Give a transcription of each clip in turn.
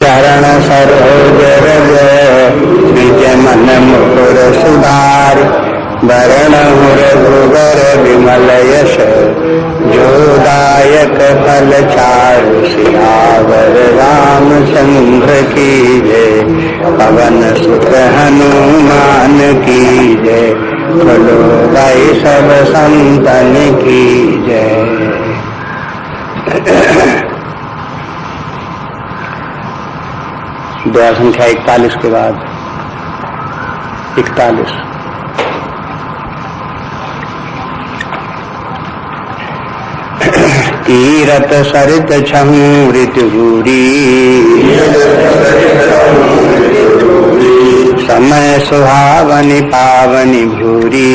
चरण सरोज रज निज मन मुकुर सुधार वरण रघुवर विमल यश जोदायक फल चारु सियावर रामचंद्र की जय। पवन सुत हनुमान की जय। बोलो भाई सब संतन की जय। दया संख्या 41 के बाद 41। तीरथ सरित छहु ऋतुरी समय सुहावनि पावनि भूरी।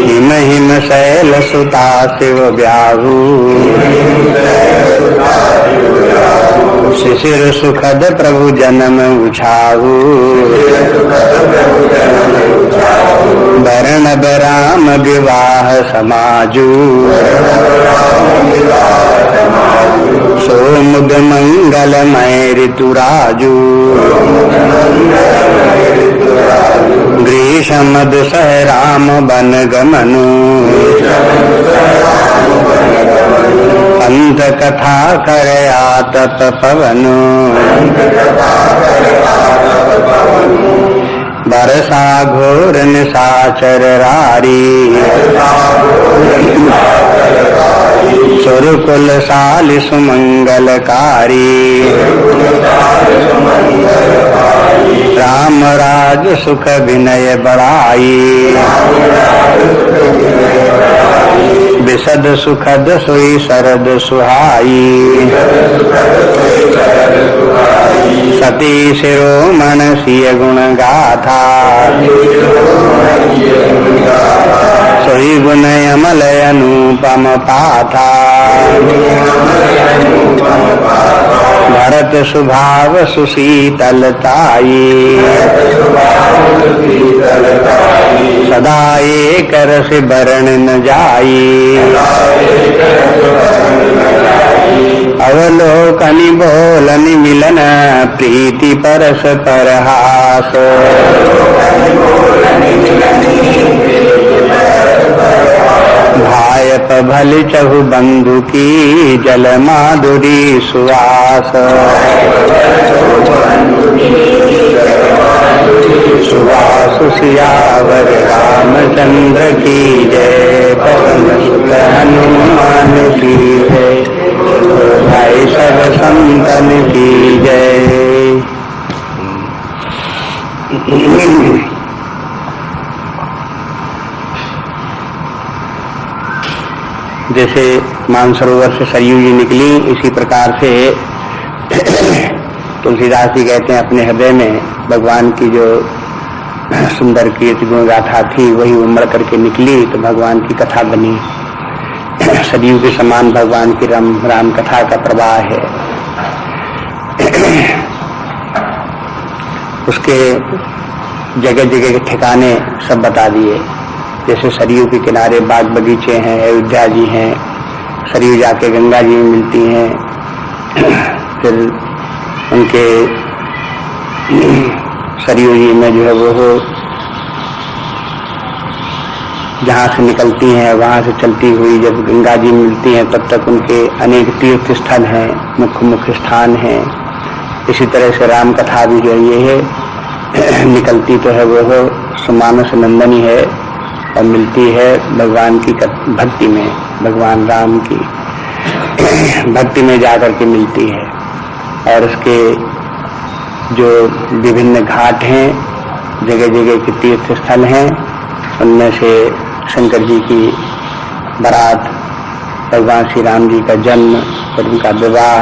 हिम हिम शैल सुता शिव ब्याहू शिशिर सुखद प्रभु जन्म उछाहू। वरण राम विवाह समाजू सोमुद मंगलमय ऋतुराजू। ग्रीष्म दुसह राम बन गमनु पंथ कथा कर आतप पवनु। बरसा घोर निशाचर रारी सुरकुल साल सुमंगलकारी। राम राज सुख विनय बढ़ाई विशद सुखद सोई शरद सुहाई। सती शिरोमण सिय गुण गाथा सोई गुण अमल अनुपम पाथा। भरत सुभाव सुशीतलताई सदा एक रस बरण न जाई। अवलोकनि बोलनि मिलन प्रीति परस परहास। भायप भल चहु बंधु की जल माधुरी सुवास। सुवास सियावर रामचंद्र की जय। पवन सुत हनुमान की जय। भाई सब संतन की जय। जैसे मानसरोवर से सरयू जी निकली, इसी प्रकार से तुलसीदास जी कहते हैं अपने हृदय में भगवान की जो सुंदर कीर्ति गुण गाथा थी वही उमड़ करके निकली तो भगवान की कथा बनी। सरयू के समान भगवान की राम कथा का प्रवाह है। उसके जगह जगह के ठिकाने सब बता दिए। जैसे सरयू के किनारे बाग बगीचे हैं, अयोध्या जी हैं, सरयू जाके गंगा जी में मिलती हैं। फिर उनके सरयू जी में जो है वो जहाँ से निकलती हैं वहाँ से चलती हुई जब गंगा जी मिलती हैं तब तक उनके अनेक तीर्थ स्थल हैं, मुख्य मुख्य स्थान हैं। इसी तरह से राम कथा भी जो ये है निकलती तो है वो सुमानस नंदनी है और मिलती है भगवान की भक्ति में, भगवान राम की भक्ति में जाकर के मिलती है। और उसके जो विभिन्न घाट हैं, जगह जगह के तीर्थ स्थल हैं, उनमें से शंकर जी की बारात, भगवान श्री राम जी का जन्म, फिर उनका विवाह,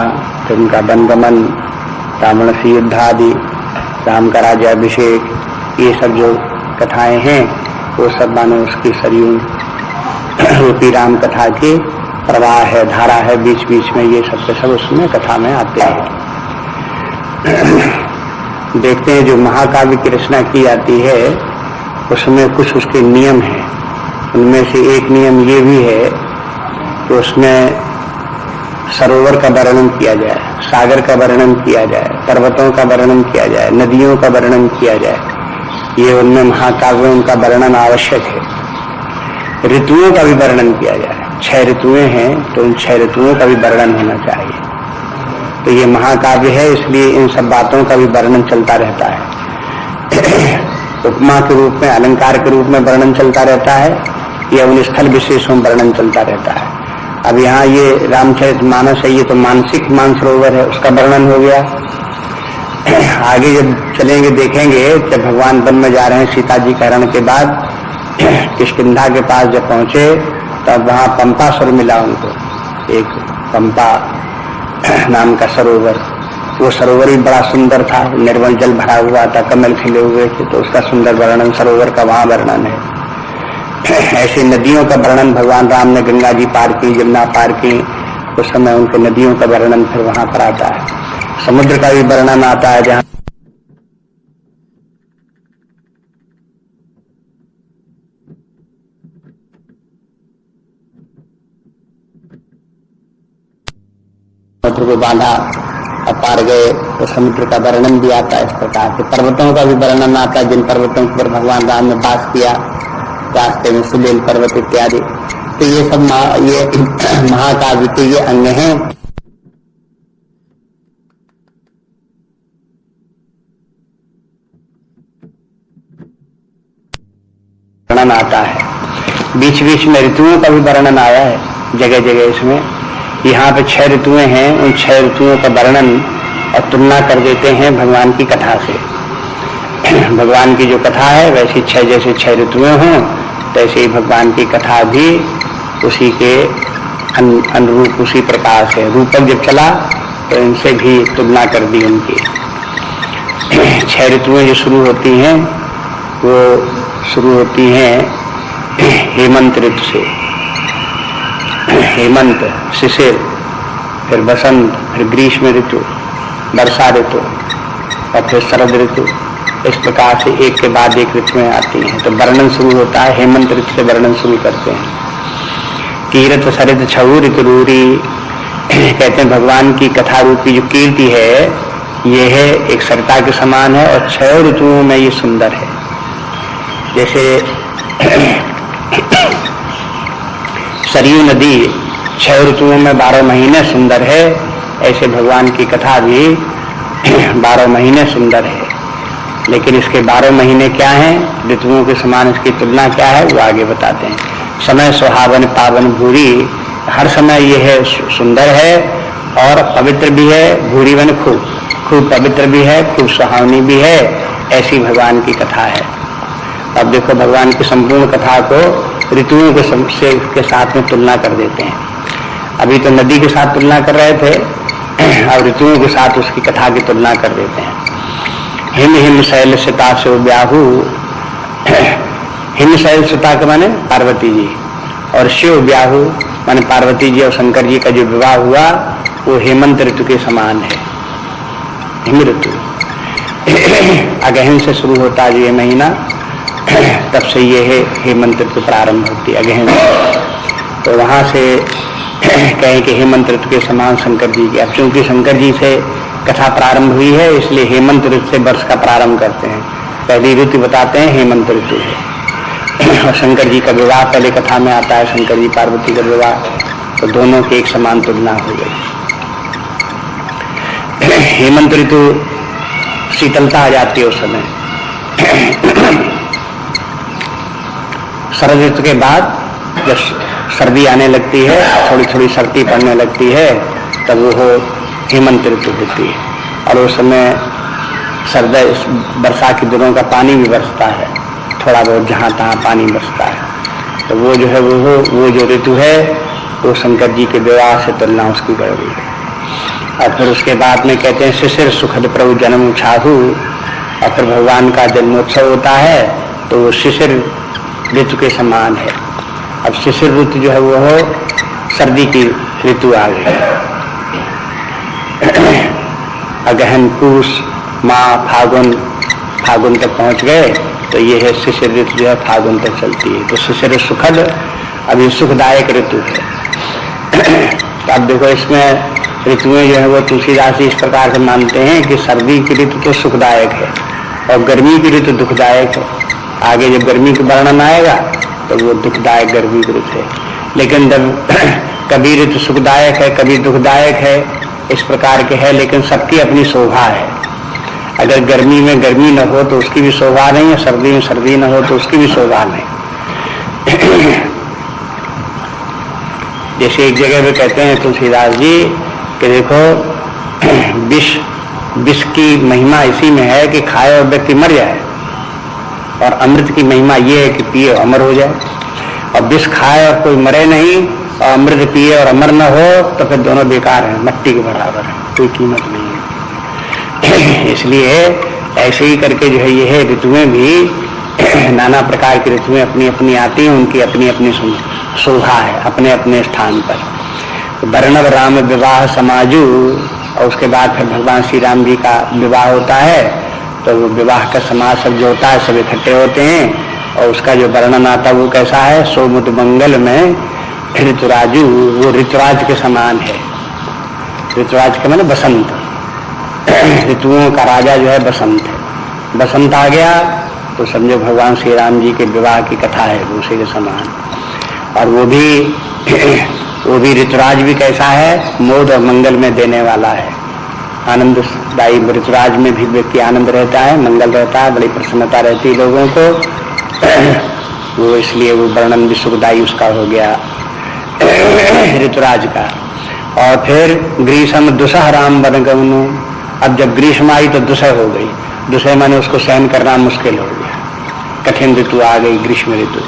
फिर उनका वनगमन, रावण से युद्ध आदि, राम का राज्याभिषेक, ये सब जो कथाएं हैं वो सब मानो उसकी सरयू रूपी राम कथा की प्रवाह है, धारा है। बीच बीच में ये सब के सब उसमें कथा में आते हैं। देखते हैं जो महाकाव्य की रचना की जाती है उसमें कुछ उसके नियम हैं। उनमें से एक नियम ये भी है कि उसमें सरोवर का वर्णन किया जाए, सागर का वर्णन किया जाए, पर्वतों का वर्णन किया जाए, नदियों का वर्णन किया जाए, ये उनमें महाकाव्यों का वर्णन आवश्यक है। ऋतुओं का भी वर्णन किया जाए, 6 ऋतुएं हैं तो उन 6 ऋतुओं का भी वर्णन होना चाहिए। तो ये महाकाव्य है, इसलिए इन सब बातों का भी वर्णन चलता रहता है। उपमा के रूप में, अलंकार के रूप में वर्णन चलता रहता है, या उन स्थल विशेषों में वर्णन चलता रहता है। अब यहाँ ये रामचरितमानस है, ये तो मानसिक मानसरोवर है, उसका वर्णन हो गया। आगे जब चलेंगे देखेंगे, जब भगवान वन में जा रहे हैं सीता जी का हरण के बाद, किष्किंधा के पास जब पहुंचे तब वहां पंपा सर मिला उनको, एक पंपा नाम का सरोवर। वो सरोवर भी बड़ा सुंदर था, निर्मल जल भरा हुआ था, कमल खिले हुए थे, तो उसका सुंदर वर्णन सरोवर का वहां वर्णन है। ऐसे नदियों का वर्णन भगवान राम ने गंगा जी पार की, यमुना पार की, उस समय उनके नदियों का वर्णन फिर वहां पर आता है। समुद्र का भी वर्णन आता है, जहां समुद्र को बांधा और पार गए, तो समुद्र का वर्णन भी आता है। इस प्रकार से पर्वतों का भी वर्णन आता है, जिन पर्वतों पर भगवान राम ने वास किया, रास्ते में सुलेल पर्वत इत्यादि। तो ये सब ये महाकाव्य के ये अंग हैं। वर्णन आता है, बीच बीच में ऋतुओं का भी वर्णन आया है जगह जगह। इसमें यहाँ पे 6 ऋतुएं हैं, उन 6 ऋतुओं का वर्णन और तुलना कर देते हैं भगवान की कथा से। भगवान की जो कथा है वैसी 6 जैसे 6 ऋतुएं हों, तैसे ही भगवान की कथा भी उसी के अनुरूप उसी प्रकार से। रूपक जब चला तो इनसे भी तुलना कर दी उनकी। 6 ऋतुएं जो शुरू होती हैं वो शुरू होती हैं हेमंत ऋतु से। हेमंत, शिशिर, फिर बसंत, फिर ग्रीष्म ऋतु, वर्षा ऋतु और फिर शरद ऋतु। इस प्रकार से एक के बाद एक ऋतुएं आती हैं। तो वर्णन शुरू होता है हेमंत ऋतु से, वर्णन शुरू करते हैं। कीरत सरित छऊ ऋतु रूरी, कहते हैं भगवान की कथा रूपी जो कीर्ति है ये है एक सरिता के समान है, और 6 ऋतुओं में ये सुंदर है। जैसे सरयू नदी 6 ऋतुओं में 12 महीने सुंदर है, ऐसे भगवान की कथा भी 12 महीने सुंदर है। लेकिन इसके 12 महीने क्या हैं, ऋतुओं के समान इसकी तुलना क्या है, वो आगे बताते हैं। समय सुहावन पावन भूरी, हर समय ये है सुंदर है और पवित्र भी है। भूरी बन खूब, खूब पवित्र भी है, खूब सुहावनी भी है, ऐसी भगवान की कथा है। अब देखो भगवान की संपूर्ण कथा को ऋतुओं के साथ में तुलना कर देते हैं। अभी तो नदी के साथ तुलना कर रहे थे, और ऋतुओं के साथ उसकी कथा की तुलना कर देते हैं। हिम हिम शैल सीता से ब्याहु, हिम शैल सीता के माने पार्वती जी, और शिव ब्याहु माने पार्वती जी और शंकर जी का जो विवाह हुआ वो हेमंत ऋतु के समान है। हिम ऋतु अगहन से शुरू होता है ये महीना, तब से ये है हेमंत ऋतु प्रारंभ होती है अगहन। तो वहां से कहें कि हेमंत ऋतु के समान शंकर जी की। अब चूंकि शंकर जी से कथा प्रारंभ हुई है इसलिए हेमंत ऋतु से वर्ष का प्रारंभ करते हैं। पहली ऋतु बताते हैं हेमंत ऋतु है, और शंकर जी का विवाह पहले कथा में आता है, शंकर जी पार्वती का विवाह, तो दोनों की एक समान तुलना हो गई। हेमंत ऋतु शीतलता आ जाती है उस समय। शरद ऋतु के बाद जब सर्दी आने लगती है, थोड़ी थोड़ी सर्दी पड़ने लगती है, तब वो हेमंत ऋतु होती है। और उस समय सर्द वर्षा के दिनों का पानी भी बरसता है, थोड़ा बहुत जहाँ तहाँ पानी बरसता है। तो वो जो है वो जो ऋतु है वो शंकर जी के विवाह से तुलना उसकी बढ़ गई है। और फिर उसके बाद में कहते हैं शिशिर सुखद प्रभु जन्म छाहू, और फिर भगवान का जन्मोत्सव होता है तो वो शिशिर ऋतु के समान है। अब शिशिर ऋतु जो है वो सर्दी की ऋतु आ गई। अगहन पूष माह फागुन तक पहुंच गए, तो ये है शिशिर ऋतु जो है फागुन तक चलती है। तो शिशिर सुखद, अभी सुखदायक ऋतु है। तो अब देखो इसमें ऋतुएं जो है वो तुलसीदास जी इस प्रकार से मानते हैं कि सर्दी की ऋतु तो सुखदायक है और गर्मी की ऋतु दुखदायक है। आगे जब गर्मी का वर्णन आएगा तो वो दुखदायक गर्मी की ऋतु है। लेकिन जब कभी ऋतु सुखदायक है कभी दुखदायक है, इस प्रकार के है, लेकिन सबकी अपनी शोभा है। अगर गर्मी में गर्मी न हो तो उसकी भी शोभा नहीं है, सर्दी में सर्दी न हो तो उसकी भी शोभा नहीं। जैसे एक जगह पे कहते हैं तुलसीदास जी कि देखो विष की महिमा इसी में है कि खाए और व्यक्ति मर जाए, और अमृत की महिमा ये है कि पिए और अमर हो जाए। और विष खाए और कोई मरे नहीं और अमृत पिए और अमर न हो तो फिर दोनों बेकार हैं, मट्टी के बराबर है, कोई कीमत नहीं है। इसलिए ऐसे ही करके जो है ये है ऋतुएं भी नाना प्रकार की ऋतुएं अपनी अपनी आती हैं, उनकी अपनी अपनी शोभा है अपने अपने स्थान पर। वर्णव राम विवाह समाजू, और उसके बाद फिर भगवान श्री राम जी का विवाह होता है, तो वो विवाह का समाज सब जो होता है सब इकट्ठे होते हैं, और उसका जो वर्णन आता है वो कैसा है, सोमुद मंगल में ऋतुराजू, वो ऋतुराज के समान है। ऋतुराज के माने बसंत, ऋतुओं का राजा जो है बसंत है। बसंत आ गया तो समझो भगवान श्री राम जी के विवाह की कथा है उसी के समान। और वो भी ऋतुराज भी कैसा है, मोद और मंगल में देने वाला है, आनंददायी। ऋतुराज में भी व्यक्ति आनंद रहता है, मंगल रहता है, बड़ी प्रसन्नता रहती है लोगों को। वो इसलिए वो वर्णन भी सुखदायी उसका हो गया ऋतुराज का। और फिर ग्रीष्म दुसह राम बनगमनु, अब जब ग्रीष्म आई तो दुसह हो गई। दुसह माने उसको सहन करना मुश्किल हो गया, कठिन ऋतु आ गई ग्रीष्म ऋतु।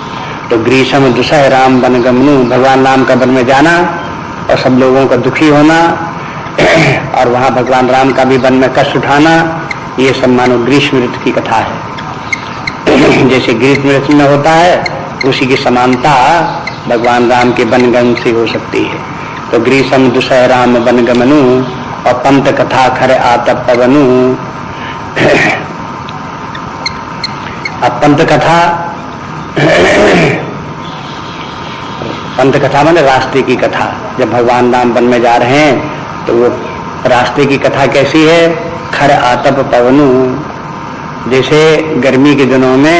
तो ग्रीष्म दुसह राम बनगमनु, भगवान राम का वन में जाना और सब लोगों का दुखी होना और वहां भगवान राम का भी वन में कष्ट उठाना, ये सब मानो ग्रीष्म ऋतु की कथा है। जैसे ग्रीष्म ऋतु में होता है उसी की समानता भगवान राम के वनगमन से हो सकती है। तो ग्रीष्म दुसह राम वनगमनु और पंत कथा खर आतप पवनु। अब पंत कथा माने रास्ते की कथा। जब भगवान राम वन में जा रहे हैं तो वो रास्ते की कथा कैसी है, खर आतप पवनु। जैसे गर्मी के दिनों में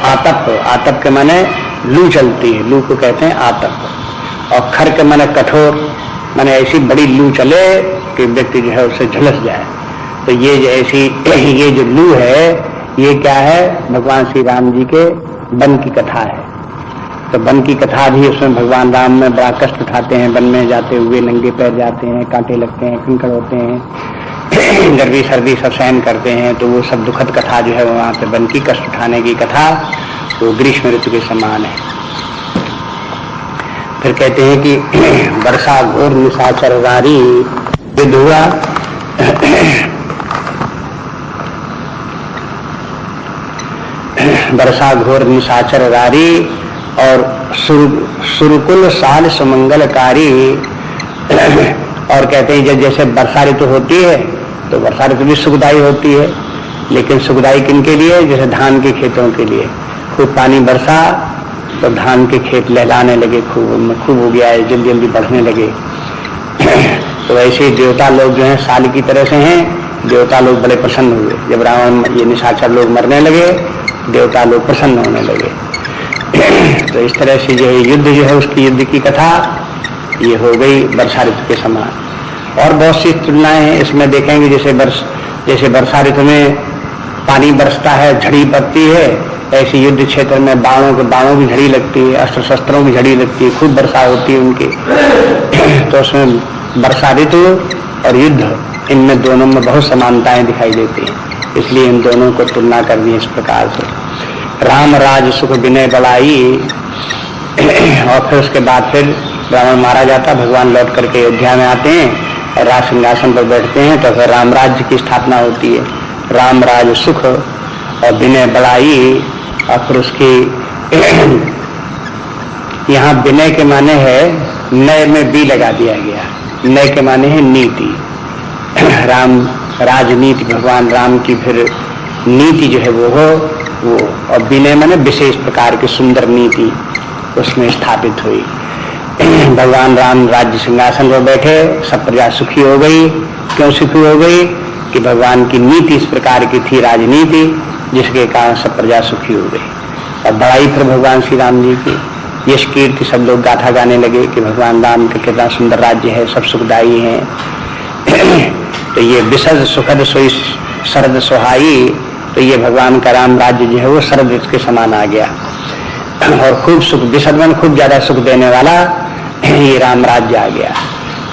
आतप के माने लू चलती है, लू को कहते हैं आतप। और खर के माने कठोर, माने ऐसी बड़ी लू चले कि व्यक्ति जो है उससे झुलस जाए। तो ये जो लू है ये क्या है, भगवान श्री राम जी के वन की कथा है। तो वन की कथा भी, उसमें भगवान राम में बड़ा कष्ट उठाते हैं, वन में जाते हुए नंगे पैर जाते हैं, कांटे लगते हैं, कंकड़ होते हैं, गर्मी सर्दी सब सहन करते हैं। तो वो सब दुखद कथा जो है वहां पे वन की कष्ट उठाने की कथा, वो ग्रीष्म ऋतु के समान है। फिर कहते हैं कि वर्षा घोर निशाचर रारी विधुआ, वर्षा घोर निशाचर रारी और सुरकुल साल सुमंगलकारी। और कहते हैं जैसे वर्षा ऋतु होती है तो वर्षा ऋतु भी सुखदायी होती है, लेकिन सुखदायी किनके लिए, जैसे धान के खेतों के लिए। खूब पानी बरसा तो धान के खेत लहलाने लगे, खूब हो गया है, जल्दी जल्दी बढ़ने लगे। तो ऐसे देवता लोग जो हैं साल की तरह से हैं, देवता लोग बड़े प्रसन्न हुए। जब रावण ये निशाचर लोग मरने लगे, देवता लोग प्रसन्न होने लगे। तो इस तरह से जो है युद्ध जो है उसकी युद्ध की कथा ये हो गई वर्षा ऋतु के समान। और बहुत सी तुलनाएं हैं इसमें, देखेंगे जैसे वर्षा ऋतु में पानी बरसता है, झड़ी पड़ती है, ऐसे युद्ध क्षेत्र में बाणों की झड़ी लगती है, अस्त्र शस्त्रों की झड़ी लगती है, खूब वर्षा होती है उनकी। तो उसमें वर्षा ऋतु और युद्ध, इनमें दोनों में बहुत समानताएं दिखाई देती हैं, इसलिए इन दोनों को तुलना कर दी इस प्रकार से। राम राज सुख विनय बड़ाई, और फिर उसके बाद फिर रावण मारा जाता, भगवान लौट करके अयोध्या में आते हैं और राज सिंहासन पर बैठते हैं, तो फिर राम राज्य की स्थापना होती है। राम राज सुख और विनय बड़ाई। और फिर उसकी यहाँ विनय के माने है, नय में बी लगा दिया गया, नय के माने है नीति। राम राजनीति, भगवान राम की फिर नीति जो है वो और विनय माने विशेष प्रकार की सुंदर नीति उसमें स्थापित हुई। भगवान राम राज्य सिंहासन पर बैठे, सब प्रजा सुखी हो गई। क्यों सुखी हो गई? कि भगवान की नीति इस प्रकार की थी, राजनीति, जिसके कारण सब प्रजा सुखी हो गई। और बड़ाई फिर भगवान श्री राम जी की यश कीर्ति सब लोग गाथा गाने लगे कि भगवान राम का कितना सुंदर राज्य है, सब सुखदायी है। तो ये विशद सुखद सोई शरद सुहाई, तो ये भगवान का राम राज्य जो है वो शरद ऋतु के समान आ गया और खूब सुख, विशद में खूब ज्यादा सुख देने वाला ये राम राज्य आ गया।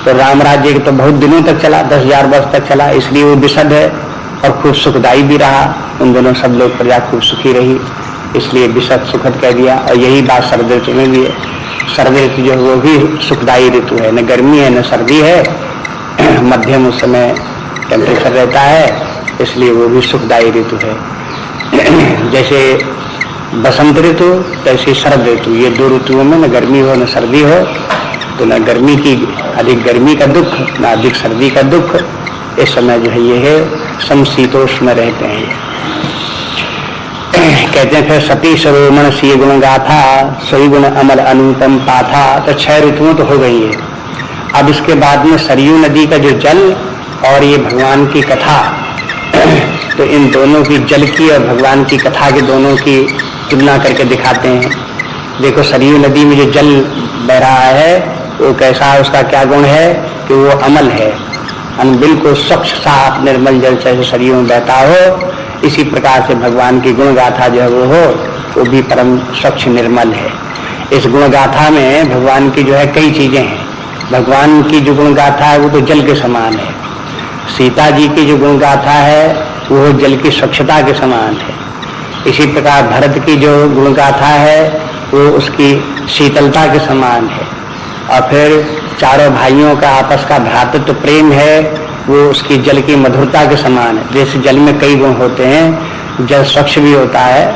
तो राम राज्य तो बहुत दिनों तक चला, 10,000 वर्ष तक चला, इसलिए वो विशद है और खूब सुखदायी भी रहा। उन दोनों सब लोग प्रजा खूब सुखी रही, इसलिए विशद सुखद कह दिया। और यही बात शरद ऋतु में भी है। शरद ऋतु जो है वो भी सुखदायी ऋतु है, न गर्मी है न सर्दी है, मध्यम उस समय टेम्परेचर रहता है, इसलिए वो भी सुखदायी ऋतु है। जैसे बसंत ऋतु तैसे शरद ऋतु, ये दो ऋतुओं में न गर्मी हो न सर्दी हो, तो न गर्मी की अधिक गर्मी का दुख न अधिक सर्दी का दुख। इस समय जो है ये है समशीतोष्ण में रहते हैं। कहते हैं फिर सती सरोमण सी गुण गाथा, सही गुण अमल अनुपम पाथा। तो 6 ऋतुओं तो हो गई है। अब इसके बाद में सरयू नदी का जो जल और ये भगवान की कथा, तो इन दोनों की, जल की और भगवान की कथा के दोनों की तुलना करके दिखाते हैं। देखो सरयू नदी में जो जल बह रहा है वो कैसा है, उसका क्या गुण है कि वो अमल है, बिल्कुल स्वच्छ साफ निर्मल जल जैसे सरयू में बहता हो, इसी प्रकार से भगवान की गुण गाथा जो है वो भी परम स्वच्छ निर्मल है। इस गुण गाथा में भगवान की जो है कई चीजें हैं। भगवान की जो गुण गाथा है वो तो जल के समान है। सीता जी की जो गुण गाथा है वो जल की स्वच्छता के समान है। इसी प्रकार भरत की जो गुण गाथा है वो उसकी शीतलता के समान है। और फिर चारों भाइयों का आपस का भ्रातृत्व प्रेम है, वो उसकी जल की मधुरता के समान है। जैसे जल में कई गुण होते हैं, जल स्वच्छ भी होता है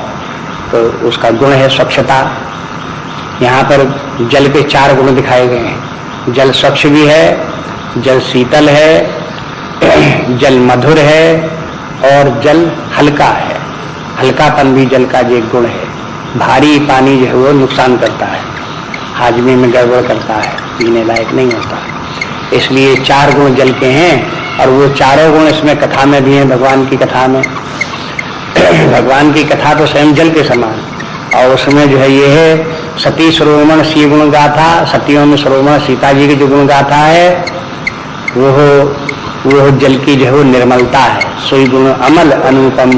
तो उसका गुण है स्वच्छता। यहाँ पर जल के 4 गुण दिखाए गए हैं। जल स्वच्छ भी है, जल शीतल है, जल मधुर है और जल हल्का है। हल्कापन भी जल का एक गुण है। भारी पानी जो है वो नुकसान करता है, हाजमे में गड़बड़ करता है, पीने लायक नहीं होता। इसलिए 4 गुण जल के हैं और वो चारों गुण इसमें कथा में भी हैं। भगवान की कथा में भगवान की कथा तो स्वयं जल के समान, और उसमें जो है ये है सती सरोमण सी गुण गाथा। सतियों में सरोमण सीता जी की जो गुण गाथा है वो जल की जो है वो निर्मलता है। सोई गुण अमल अनुपम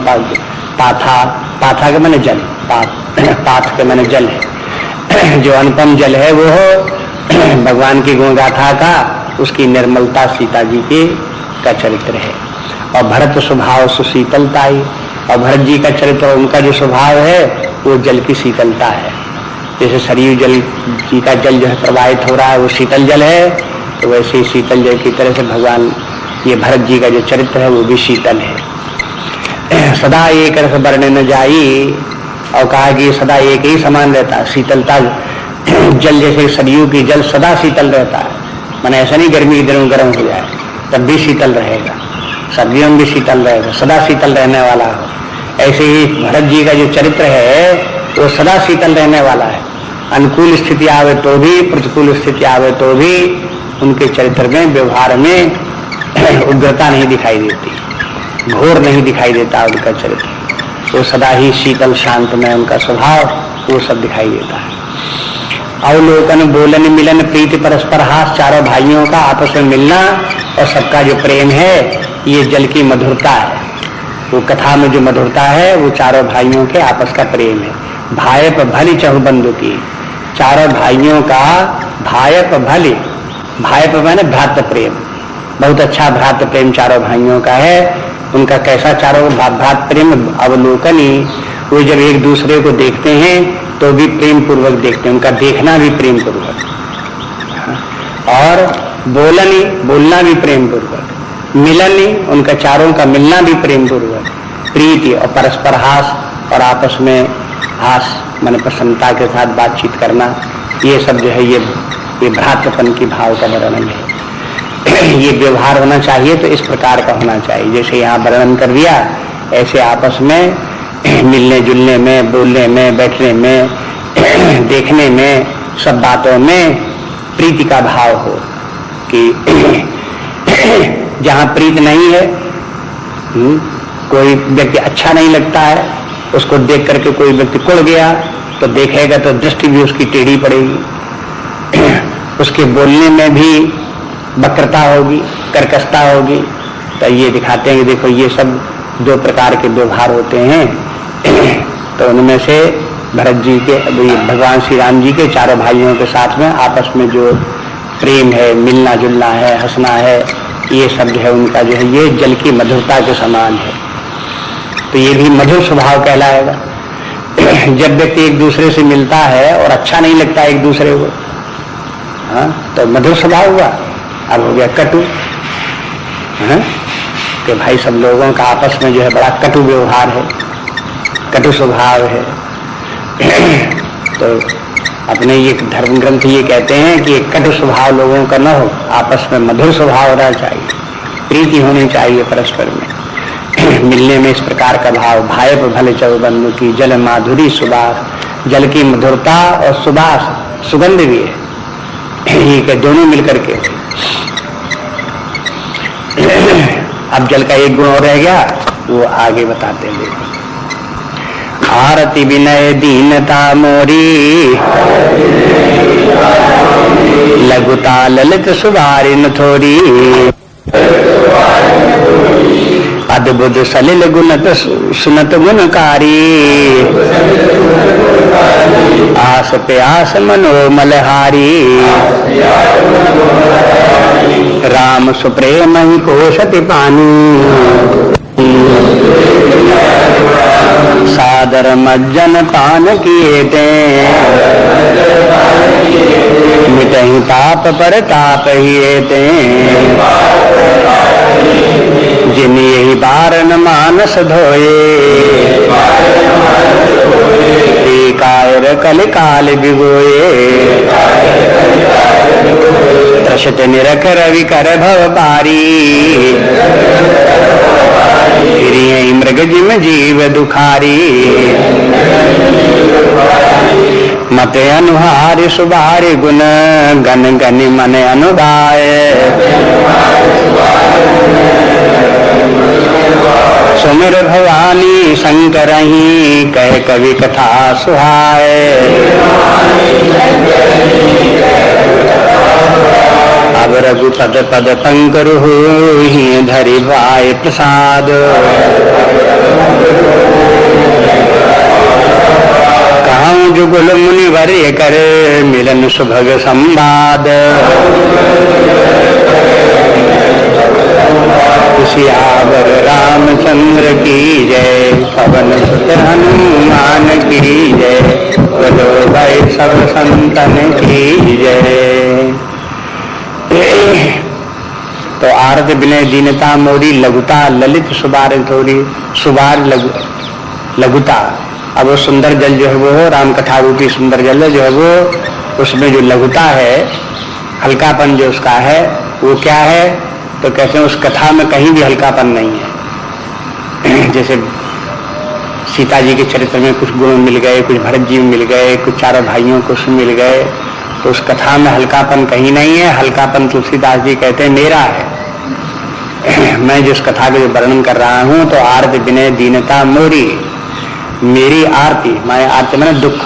पाथा। पाथा के मैंने जल, पाथ के मैंने जल है। जो अनुपम जल है वो भगवान की गुण गाथा का, उसकी निर्मलता सीता जी की का चरित्र है। और भरत स्वभाव सुशीतलताई, और भरत जी का चरित्र, उनका जो स्वभाव है वो जल की शीतलता है। जैसे सरयू जल जी का जल जो है प्रवाहित हो रहा है वो शीतल जल है, तो वैसे ही शीतल जल की तरह से भगवान ये भरत जी का जो चरित्र है वो भी शीतल है। सदा एक रस बरने न जाई, और कहा कि सदा एक ही समान रहता है। शीतलता जल जैसे सरयू की जल सदा शीतल रहता है, माने ऐसा नहीं गर्मी के दिनों गर्म हो जाए तब भी शीतल रहेगा, सर्दियों में भी शीतल रहेगा, सदा शीतल रहने वाला हो। ऐसे ही भरत जी का जो चरित्र है वो सदा शीतल रहने वाला है। अनुकूल स्थिति आवे तो भी, प्रतिकूल स्थिति आवे तो भी उनके चरित्र में, व्यवहार में उग्रता नहीं दिखाई देती, घोर नहीं दिखाई देता उनका चरित्र। वो सदा ही शीतल शांत में उनका स्वभाव वो सब दिखाई देता है। अवलोकन बोलन मिलन प्रीति परस्पर हास, चारों भाइयों का आपस में मिलना और सबका जो प्रेम है ये जल की मधुरता है। वो कथा में जो मधुरता है वो चारों भाइयों के आपस का प्रेम है। भायप भली चहुबंधु की, चारों भाइयों का भायप भली, भायप मैंने भ्रातृ प्रेम, बहुत अच्छा भ्रातृ प्रेम चारों भाइयों का है। उनका कैसा चारों भ्रातृ प्रेम, अवलोकनी, वो जब एक दूसरे को देखते हैं तो भी प्रेम पूर्वक देखते हैं, उनका देखना भी प्रेम पूर्वक, और बोलनी, बोलना भी प्रेम पूर्वक, मिलनी, उनका चारों का मिलना भी प्रेम पूर्वक, प्रीति और परस्पर हास, और आपस में हास माने प्रसन्नता के साथ बातचीत करना, ये सब जो है ये भ्रातृपन की भाव का वर्णन है। ये व्यवहार होना चाहिए तो इस प्रकार का होना चाहिए, जैसे यहाँ वर्णन कर दिया ऐसे आपस में मिलने जुलने में, बोलने में, बैठने में, देखने में, सब बातों में प्रीति का भाव हो कि जहां प्रीत नहीं है, कोई व्यक्ति अच्छा नहीं लगता है, उसको देख करके कोई व्यक्ति कुड़ गया तो देखेगा तो दृष्टि भी उसकी टेढ़ी पड़ेगी, उसके बोलने में भी वक्रता होगी, कर्कशता होगी। तो ये दिखाते हैं कि देखो ये सब दो प्रकार के व्यवहार होते हैं। तो उनमें से भरत जी के, भगवान श्री राम जी के चारों भाइयों के साथ में आपस में जो प्रेम है, मिलना जुलना है, हंसना है, ये सब जो है उनका जो है ये जल की मधुरता के समान है। तो ये भी मधुर स्वभाव कहलाएगा। जब व्यक्ति एक दूसरे से मिलता है और अच्छा नहीं लगता एक दूसरे को, हाँ, तो मधुर स्वभाव हुआ। अब हो गया कटु, हाँ, कि भाई सब लोगों का आपस में जो है बड़ा कटु व्यवहार है, कटु स्वभाव है। तो अपने ये धर्म ग्रंथ ये कहते हैं कि कटु स्वभाव लोगों का न हो, आपस में मधुर स्वभाव होना चाहिए, प्रीति होनी चाहिए परस्पर में। मिलने में इस प्रकार का भाव, भाई पर भले चौबंधु की जल माधुरी सुबास, जल की मधुरता और सुबास सुगंध भी है, ये दोनों मिलकर के। अब जल का एक गुण और रह गया, वो आगे बताते हैं। देखो, आरती विनय दीनता मोरी, लघुता ललित सुबारिन थोरी, अद्भुत सलिल गुणत सुनत गुणकारी, आस प्यास मनोमलहारी, राम सुप्रेम ही कोशति पानी, सादर मज्जन पान किए ते, मिटहि ताप पर ताप हिए ते, जिन यही बारन मानस धोए, कायर कल काल बिगोए, त्रषित निरख रवि कर भव पारी, फिर मृग जिम जीव दुखारी, मत अनुहार सुबार गुण, गन गन मन अनुदाय, सुमिर भवानी शंकरहि, कह कवि कथा सुहाय, अब रघुपद पद पंकरु ही धरि भाई प्रसाद, कहूँ जुगुल मुनिवर कर, मिलन सुभग संवाद, सियावर रामचंद्र की जय, पवन सुत हनुमान की जय, बोलो भाई सब संतन की जय। तो आरत विनय दीनता मोरी, लघुता ललित सुबार थोरी, सुबार लघुता। अब वो सुंदर जल जो है वो राम कथा रूपी सुंदर जल जो है वो, उसमें जो लघुता है, हल्कापन जो उसका है वो क्या है? तो कहते हैं उस कथा में कहीं भी हल्कापन नहीं है। जैसे सीता जी के चरित्र में कुछ गुण मिल गए, कुछ भरत जी में मिल गए, कुछ चारों भाइयों को मिल गए, तो उस कथा में हल्कापन कहीं नहीं है। हल्कापन तुलसीदास जी कहते हैं मेरा है। मैं जिस कथा का जो वर्णन कर रहा हूं, तो आरती विनय दीनता मोरी, मेरी आरती माने आरती माने दुख,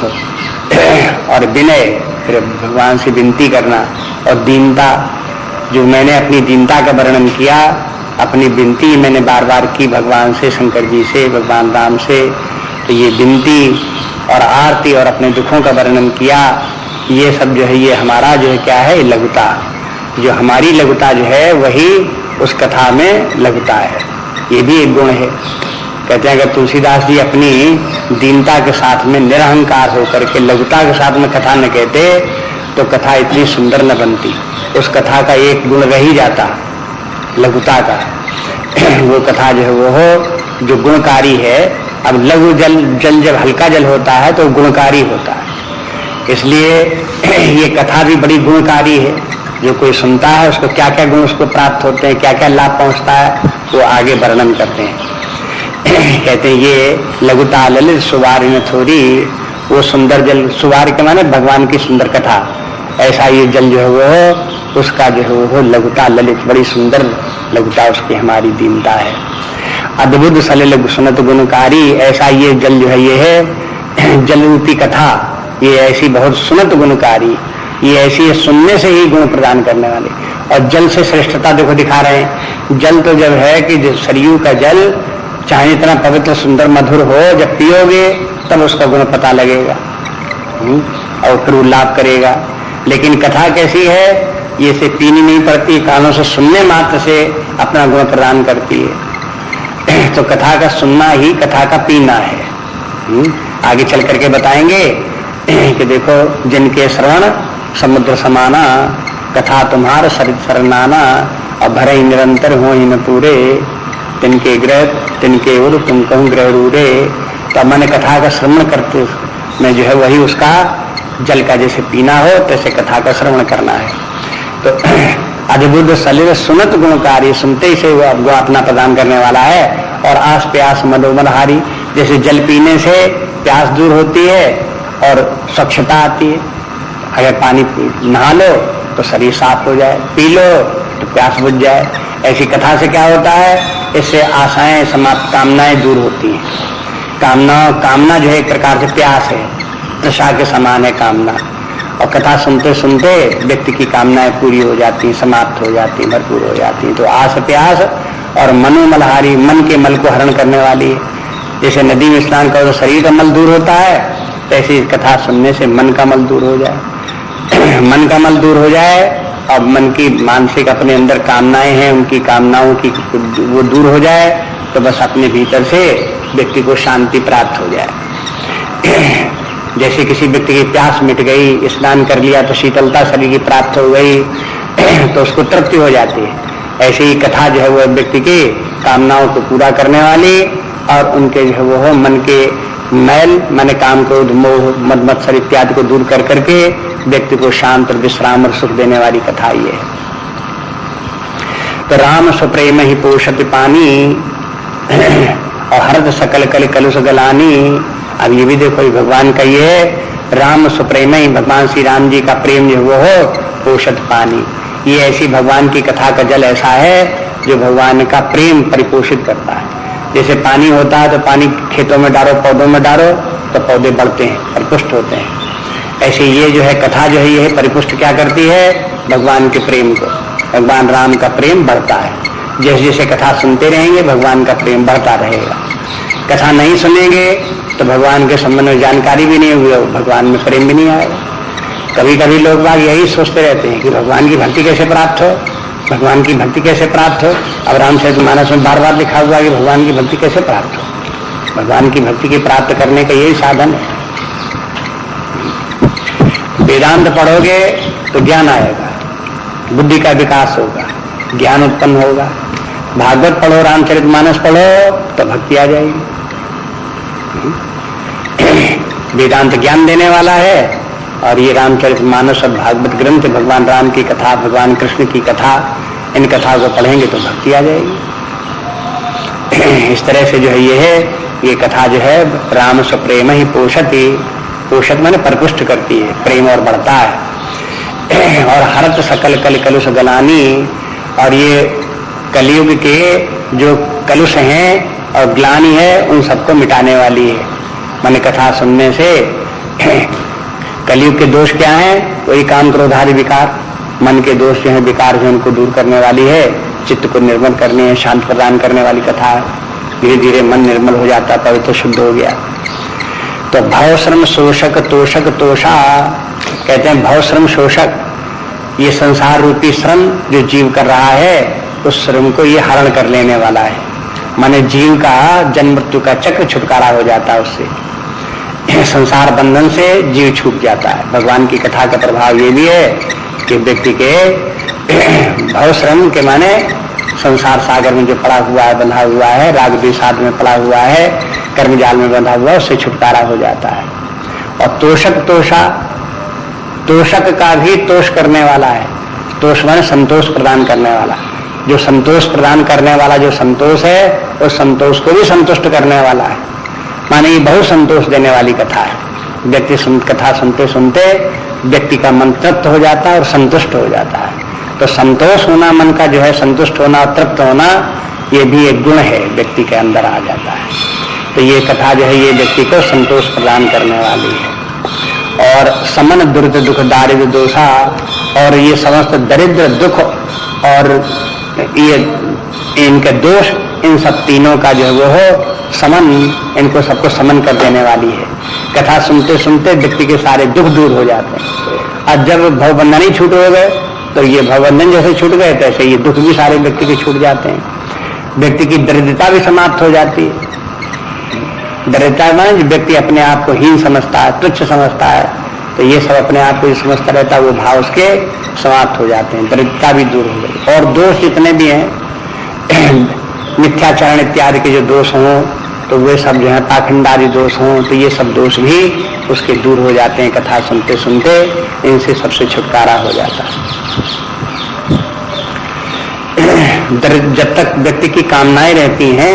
और विनय फिर भगवान से विनती करना, और दीनता जो मैंने अपनी दीनता का वर्णन किया, अपनी विनती मैंने बार बार की भगवान से, शंकर जी से, भगवान राम से। तो ये विनती और आरती और अपने दुखों का वर्णन किया, ये सब जो है ये हमारा जो है क्या है, लघुता। जो हमारी लघुता जो है वही उस कथा में लघुता है, ये भी एक गुण है। कहते हैं अगर तुलसीदास जी अपनी दीनता के साथ में निरहंकार होकर के लघुता के साथ में कथा न कहते तो कथा इतनी सुंदर न बनती। उस कथा का एक गुण रह ही जाता लघुता का। वो कथा जो है वो हो जो गुणकारी है। अब लघु जल जब हल्का जल होता है तो गुणकारी होता है, इसलिए ये कथा भी बड़ी गुणकारी है। जो कोई सुनता है उसको क्या क्या गुण उसको प्राप्त होते हैं, क्या क्या लाभ पहुंचता है, वो आगे वर्णन करते हैं। कहते हैं ये लघुता ललित सुवार में थोड़ी, वो सुंदर जल, सुवार के माने भगवान की सुंदर कथा, ऐसा ये जल जो है वो उसका जो है वो लघुता, ललित, बड़ी सुंदर लघुता उसकी हमारी दीनता है। अद्भुत सलिल सुनत गुणकारी, ऐसा ये जल जो है ये है जल रूपी कथा, ये ऐसी बहुत सुनत गुणकारी, ये ऐसी है सुनने से ही गुण प्रदान करने वाली। और जल से श्रेष्ठता देखो दिखा रहे हैं। जल तो जब है कि सरयू का जल चाहे इतना पवित्र सुंदर मधुर हो, जब पियोगे तब उसका गुण पता लगेगा और फिर वो लाभ करेगा। लेकिन कथा कैसी है, ये से पीनी नहीं पड़ती, कानों से सुनने मात्र से अपना गुण प्रदान करती है। तो कथा का सुनना ही कथा का पीना है। आगे चल करके बताएंगे कि देखो जिनके श्रवण समुद्र समाना, कथा तुम्हार सरित सरनाना, और भरे निरंतर हो न पूरे, तिनके ग्रह तिनके उर तुम कहूँ ग्रह रूरे। तो मैंने कथा का श्रवण करते में जो है वही उसका जल का जैसे पीना हो तैसे कथा का श्रवण करना है। तो अद्भुत सलिल सुनत गुणकारी, सुनते ही से वो अपना प्रदान करने वाला है। और आस प्यास मधुमनहारी, जैसे जल पीने से प्यास दूर होती है और स्वच्छता आती है। अगर पानी नहा लो तो शरीर साफ हो जाए, पी लो तो प्यास बुझ जाए। ऐसी कथा से क्या होता है, इससे आशाएं समाप्त, कामनाएं दूर होती हैं। कामना जो है एक प्रकार से प्यास है, तृषा के समान है कामना। और कथा सुनते सुनते व्यक्ति की कामनाएं पूरी हो जाती, समाप्त हो जाती, भरपूर हो जाती। तो आस प्यास और मनोमलहारी, मन के मल को हरण करने वाली है। जैसे नदी में स्नान करो तो शरीर का मल दूर होता है, ऐसी कथा सुनने से मन का मल दूर हो जाए। मन का मल दूर हो जाए और मन की मानसिक अपने अंदर कामनाएं हैं, उनकी कामनाओं की वो दूर हो जाए, तो बस अपने भीतर से व्यक्ति को शांति प्राप्त हो जाए। जैसे किसी व्यक्ति की प्यास मिट गई, स्नान कर लिया तो शीतलता शरीर की प्राप्त हो गई, तो उसको तृप्ति हो जाती है। ऐसे ही कथा जो है वो व्यक्ति की कामनाओं को पूरा करने वाली और उनके जो है वो मन के मैल, माने काम क्रोध मोह मद मत्सर इत्यादि को दूर कर करके व्यक्ति को शांत और विश्राम और सुख देने वाली कथा ये है। तो राम सुप्रेम ही पोषति पानी और हरद सकल कल कलुष गलानी। अब ये भी देखो भगवान का ये है, राम सुप्रेम ही, भगवान श्री राम जी का प्रेम जो वो हो पोषत पानी। ये ऐसी भगवान की कथा का जल ऐसा है जो भगवान का प्रेम परिपोषित करता है। जैसे पानी होता है तो पानी खेतों में डालो, पौधों में डालो तो पौधे बढ़ते हैं, परिपुष्ट होते हैं। ऐसे ये जो है कथा जो है ये परिपुष्ट क्या करती है, भगवान के प्रेम को। भगवान राम का प्रेम बढ़ता है। जैसे जैसे कथा सुनते रहेंगे भगवान का प्रेम बढ़ता रहेगा। कथा नहीं सुनेंगे तो भगवान के संबंध में जानकारी भी नहीं हुई, भगवान में प्रेम भी नहीं आएगा। कभी कभी लोग बाग यही सोचते रहते हैं कि भगवान की भक्ति कैसे प्राप्त हो, भगवान की भक्ति कैसे प्राप्त हो। अब रामचरितमानस में बार बार लिखा हुआ कि भगवान की भक्ति कैसे प्राप्त हो। भगवान की भक्ति की प्राप्त करने का यही साधन है। वेदांत पढ़ोगे तो ज्ञान आएगा, बुद्धि का विकास होगा, ज्ञान उत्पन्न होगा। भागवत पढ़ो, रामचरितमानस पढ़ो तो भक्ति आ जाएगी। वेदांत ज्ञान देने वाला है और ये रामचरितमानस और भागवत ग्रंथ, भगवान राम की कथा, भगवान कृष्ण की कथा, इन कथा को पढ़ेंगे तो भक्ति आ जाएगी। इस तरह से जो है ये कथा जो है राम सुप्रेम ही पोषति, पोषक माने परिपुष्ट करती है, प्रेम और बढ़ता है। और हरत सकल कल कलुष गलानी, और ये कलयुग के जो कलुष हैं और ग्लानी है उन सबको मिटाने वाली है। माने कथा सुनने से कलयुग के दोष क्या हैं, वही काम क्रोध आदि विकार, मन के दोष जो है विकार जो उनको दूर करने वाली है, चित्त को निर्मल करने, शांत प्रदान करने वाली कथा है। धीरे धीरे मन निर्मल हो जाता, पवित्र शुद्ध हो गया। तो भव श्रम शोषक तोषक तोषा, कहते हैं भव श्रम शोषक, ये संसार रूपी श्रम जो जीव कर रहा है उस श्रम को ये हरण कर लेने वाला है। माने जीव का जन्म मृत्यु का चक्र छुटकारा हो जाता है, उससे संसार बंधन से जीव छूट जाता है। भगवान की कथा का प्रभाव ये भी है कि व्यक्ति के भव श्रम के माने संसार सागर में जो पड़ा हुआ है, बंधा हुआ है, राग द्वेषाद में पड़ा हुआ है, कर्म जाल में बंधा हुआ है, उससे छुटकारा हो जाता है। और तोषक तोषा, तोषक का भी तोष करने वाला है। तोष माने संतोष प्रदान करने वाला। जो संतोष प्रदान करने वाला जो संतोष है, उस संतोष को भी संतुष्ट करने वाला है। माने ये बहुत संतोष देने वाली कथा है। व्यक्ति कथा सुनते सुनते व्यक्ति का मन तृप्त हो जाता है और संतुष्ट हो जाता है। तो संतोष होना, मन का जो है संतुष्ट होना, तृप्त होना, ये भी एक गुण है, व्यक्ति के अंदर आ जाता है। तो ये कथा जो है ये व्यक्ति को संतोष प्रदान करने वाली है। और समन दुर्द दुख दारिद्र दोषा, और ये समस्त दरिद्र दुख और ये इनके दोष, इन सब तीनों का जो है वो हो समन, इनको सबको समन कर देने वाली है। कथा सुनते सुनते व्यक्ति के सारे दुख दूर हो जाते हैं। और जब भवबंधन ही छूट हो गए तो ये भवबंधन जैसे छूट गए तैसे ये दुख भी सारे व्यक्ति के छूट जाते हैं। व्यक्ति की दरिद्रता भी समाप्त हो जाती है। दरिद्रता में व्यक्ति अपने आप को हीन समझता है, तुच्छ समझता है, तो ये सब अपने आप को समझता रहता है, वो भाव उसके समाप्त हो जाते हैं, दरिद्रता भी दूर हो गई। और दोष जितने भी हैं मिथ्याचरण इत्यादि के जो दोष हों तो वे सब जो है पाखंडादि दोष हों तो ये सब दोष भी उसके दूर हो जाते हैं। कथा सुनते सुनते इनसे सबसे छुटकारा हो जाता है। जब तक व्यक्ति की कामनाएं रहती हैं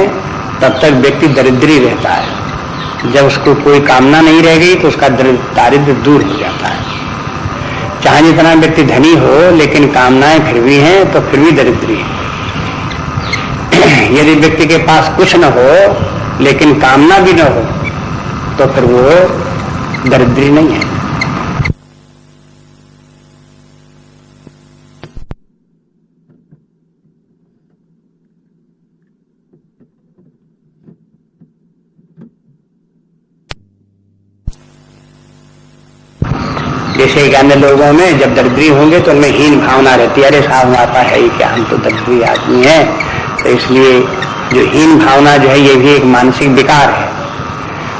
तब तक व्यक्ति दरिद्री रहता है। जब उसको कोई कामना नहीं रह गई तो उसका दारिद्र्य दूर हो जाता है। चाहे जितना व्यक्ति धनी हो लेकिन कामनाएं फिर भी हैं तो फिर भी दरिद्री है। यदि व्यक्ति के पास कुछ न हो लेकिन कामना भी न हो तो फिर वो दरिद्री नहीं है। जैसे अन्य लोगों में जब दरिद्री होंगे तो उनमें हीन भावना रहती है, अरे साहब आता है क्या, हम तो दरिद्री आदमी हैं। तो इसलिए जो हीन भावना जो है ये भी एक मानसिक विकार है।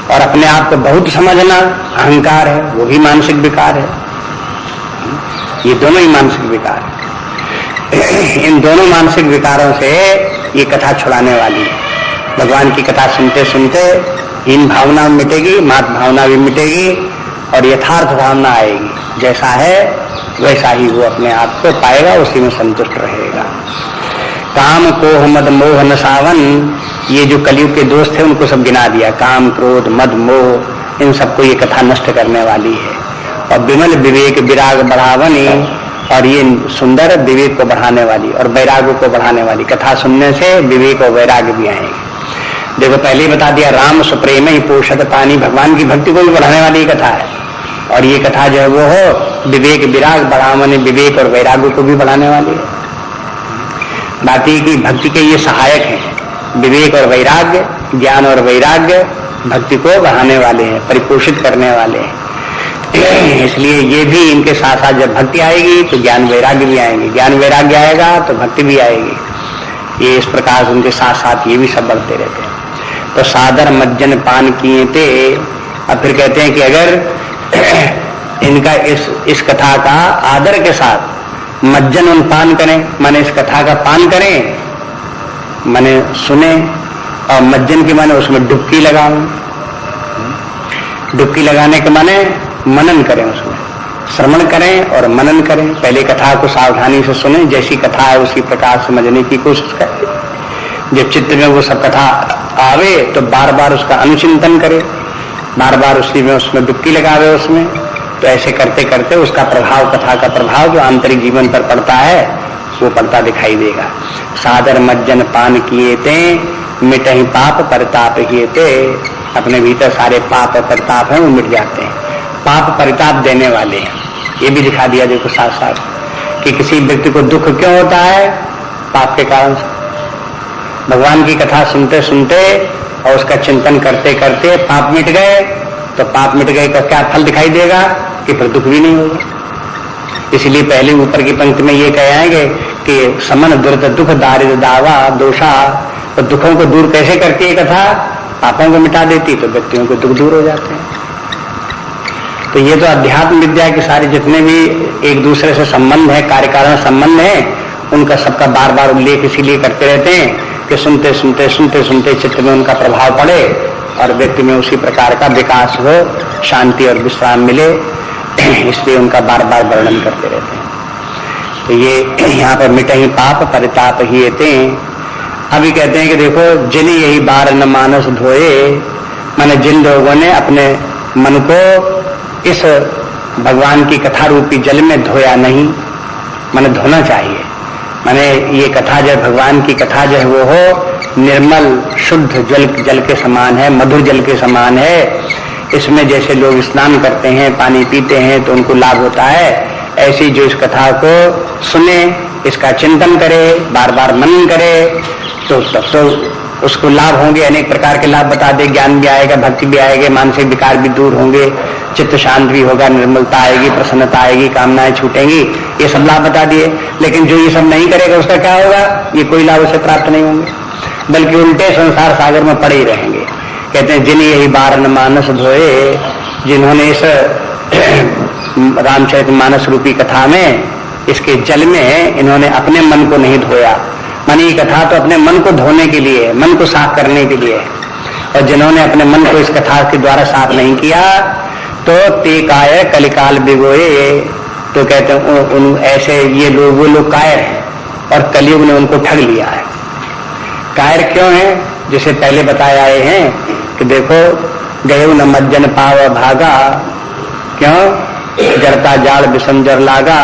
और अपने आप को बहुत समझना अहंकार है, वो भी मानसिक विकार है। ये दोनों ही मानसिक विकार है। इन दोनों मानसिक विकारों से ये कथा छुड़ाने वाली है। भगवान की कथा सुनते सुनते हीन भावना मिटेगी, मात भावना भी मिटेगी और यथार्थ भावना आएगी। जैसा है वैसा ही वो अपने आप को पाएगा, उसी में संतुष्ट रहेगा। काम कोह मद मोह नसावन, ये जो कलयुग के दोस्त थे उनको सब गिना दिया। काम क्रोध मद मोह, इन सबको ये कथा नष्ट करने वाली है। और विमल विवेक विराग बढ़ावनी, और ये सुंदर विवेक को बढ़ाने वाली और वैराग को बढ़ाने वाली। कथा सुनने से विवेक और वैराग भी आएंगे। देखो पहले ही बता दिया, राम सुप्रेम ही पोषद पानी, भगवान की भक्ति को भी बढ़ाने वाली कथा है। और ये कथा जो है वो हो विवेक विराग बढ़ावनी, विवेक और वैराग को भी बढ़ाने वाली है। बाकी की भक्ति के ये सहायक हैं। विवेक और वैराग्य, ज्ञान और वैराग्य भक्ति को बढ़ाने वाले हैं, परिपोषित करने वाले हैं। इसलिए ये भी इनके साथ साथ जब भक्ति आएगी तो ज्ञान वैराग्य भी आएंगे, ज्ञान वैराग्य आएगा तो भक्ति भी आएगी। ये इस प्रकार उनके साथ साथ ये भी सब बढ़ते रहते हैं। तो सादर मज्जन पान किए थे। अब फिर कहते हैं कि अगर इनका इस कथा का आदर के साथ मज्जन उन पान करें, माने इस कथा का पान करें, माने सुने, और मज्जन के माने उसमें डुबकी लगाओ। डुबकी लगाने के माने मनन करें, उसमें श्रवण करें और मनन करें। पहले कथा को सावधानी से सुने, जैसी कथा है उसी प्रकार समझने की कोशिश करें। जब चित्त में वो सब कथा आवे तो बार बार उसका अनुचिंतन करे, बार बार उसी में उसमें डुबकी लगावे उसमें। तो ऐसे करते करते उसका प्रभाव, कथा का प्रभाव जो आंतरिक जीवन पर पड़ता है वो पड़ता दिखाई देगा। सादर मज्जन पान किए थे, मिटहि पाप परिताप किए थे। अपने भीतर सारे पाप और परिताप हैं वो मिट जाते हैं। पाप परिताप देने वाले हैं, ये भी दिखा दिया देखो साथ साथ कि किसी व्यक्ति को दुख क्यों होता है, पाप के कारण से। भगवान की कथा सुनते सुनते और उसका चिंतन करते करते पाप मिट गए, तो पाप मिट गए का क्या फल दिखाई देगा कि फिर दुख भी नहीं होगा। इसलिए पहले ऊपर की पंक्ति में ये कह आएंगे कि समन दुर्द दुख दारिद्र दावा दोषा। तो दुखों को दूर कैसे करती है कथा, पापों को मिटा देती तो व्यक्तियों को दुख दूर हो जाते हैं। तो ये तो अध्यात्म विद्या के सारे जितने भी एक दूसरे से संबंध है, कार्य कारण संबंध है, उनका सबका बार बार उल्लेख इसीलिए करते रहते हैं कि सुनते सुनते सुनते सुनते चित्त में उनका प्रभाव पड़े और व्यक्ति में उसी प्रकार का विकास हो, शांति और विश्राम मिले। इसलिए उनका बार बार वर्णन करते रहते हैं। तो ये यहाँ पर मिटहि पाप परिताप ही थे। अभी कहते हैं कि देखो जिन यही बार न मानस धोए, माने जिन लोगों ने अपने मन को इस भगवान की कथा रूपी जल में धोया नहीं, माने धोना चाहिए। माने ये कथा जो भगवान की कथा जो है वो हो निर्मल शुद्ध जल के समान है, मधुर जल के समान है। इसमें जैसे लोग स्नान करते हैं, पानी पीते हैं तो उनको लाभ होता है, ऐसी जो इस कथा को सुने, इसका चिंतन करे, बार बार मनन करे तो तब तो उसको लाभ होंगे। अनेक प्रकार के लाभ बता दे, ज्ञान भी आएगा, भक्ति भी आएगी, मानसिक विकार भी दूर होंगे, चित्त शांत भी होगा, निर्मलता आएगी, प्रसन्नता आएगी, कामनाएं छूटेंगी, ये सब लाभ बता दिए। लेकिन जो ये सब नहीं करेगा उसका क्या होगा? ये कोई लाभ उसे प्राप्त नहीं होंगे, बल्कि उल्टे संसार सागर में पड़े ही रहेंगे। कहते हैं जिन यही बारन मानस धोए, जिन्होंने इस रामचरितमानस रूपी कथा में, इसके जल में इन्होंने अपने मन को नहीं धोया। माने ये कथा तो अपने मन को धोने के लिए, मन को साफ करने के लिए, और जिन्होंने अपने मन को इस कथा के द्वारा साफ नहीं किया तो ते काय कलिकाल बिगोए, तो कहते हैं ऐसे ये लोग, वो लोग कायर हैं और कलयुग ने उनको ठग लिया है। कायर क्यों है? जैसे पहले बताए आए हैं कि देखो गयो न मज्जन पाव भागा, क्यों जड़ता जाल विषम जर लागा।